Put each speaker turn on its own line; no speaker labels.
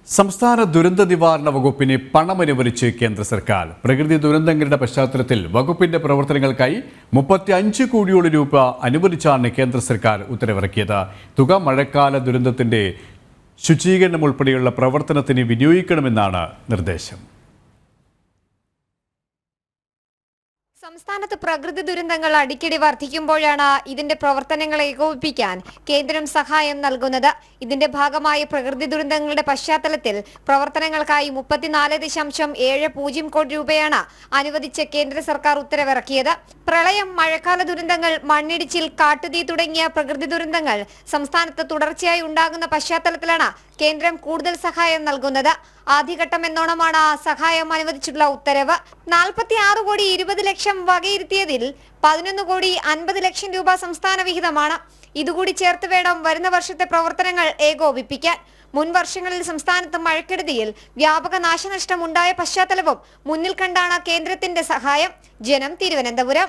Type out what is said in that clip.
സംസ്ഥാന ദുരന്ത നിവാരണ വകുപ്പിന് പണമനുവദിച്ച് കേന്ദ്ര സർക്കാർ. പ്രകൃതി ദുരന്തങ്ങളുടെ പശ്ചാത്തലത്തിൽ വകുപ്പിന്റെ പ്രവർത്തനങ്ങൾക്കായി 35 കോടിയോളം രൂപ അനുവദിച്ചാണ് കേന്ദ്ര സർക്കാർ ഉത്തരവിറക്കിയത്. തുക മഴക്കാല ദുരന്തത്തിന്റെ ശുചീകരണം ഉൾപ്പെടെയുള്ള പ്രവർത്തനത്തിന് വിനിയോഗിക്കണമെന്നാണ് നിർദ്ദേശം.
സംസ്ഥാനത്ത് പ്രകൃതി ദുരന്തങ്ങൾ അടിക്കടി വർദ്ധിക്കുമ്പോഴാണ് ഇതിന്റെ പ്രവർത്തനങ്ങൾ ഏകോപിപ്പിക്കാൻ കേന്ദ്രം സഹായം നൽകുന്നത്. ഇതിന്റെ ഭാഗമായി പ്രകൃതി ദുരന്തങ്ങളുടെ പശ്ചാത്തലത്തിൽ പ്രവർത്തനങ്ങൾക്കായി 34.70 കോടി രൂപയാണ് അനുവദിച്ച് കേന്ദ്ര സർക്കാർ ഉത്തരവിറക്കിയത്. പ്രളയം, മഴക്കാല ദുരന്തങ്ങൾ, മണ്ണിടിച്ചിൽ, കാട്ടുതീ തുടങ്ങിയ പ്രകൃതി ദുരന്തങ്ങൾ സംസ്ഥാനത്ത് തുടർച്ചയായി ഉണ്ടാകുന്ന പശ്ചാത്തലത്തിലാണ് കേന്ദ്രം കൂടുതൽ സഹായം നൽകുന്നത്. ആദ്യഘട്ടം എന്നോണമാണ് സഹായം അനുവദിച്ചിട്ടുള്ള ഉത്തരവ്. 46,20,00,000 വകയിരുത്തിയതിൽ 11,50,00,000 രൂപ സംസ്ഥാന വിഹിതമാണ്. ഇതുകൂടി ചേർത്ത് വേണം വരുന്ന വർഷത്തെ പ്രവർത്തനങ്ങൾ ഏകോപിപ്പിക്കാൻ. മുൻ വർഷങ്ങളിൽ സംസ്ഥാനത്ത് മഴക്കെടുതിയിൽ വ്യാപക നാശനഷ്ടം ഉണ്ടായ പശ്ചാത്തലവും മുന്നിൽ കണ്ടാണ് കേന്ദ്രത്തിന്റെ സഹായം. ജനം, തിരുവനന്തപുരം.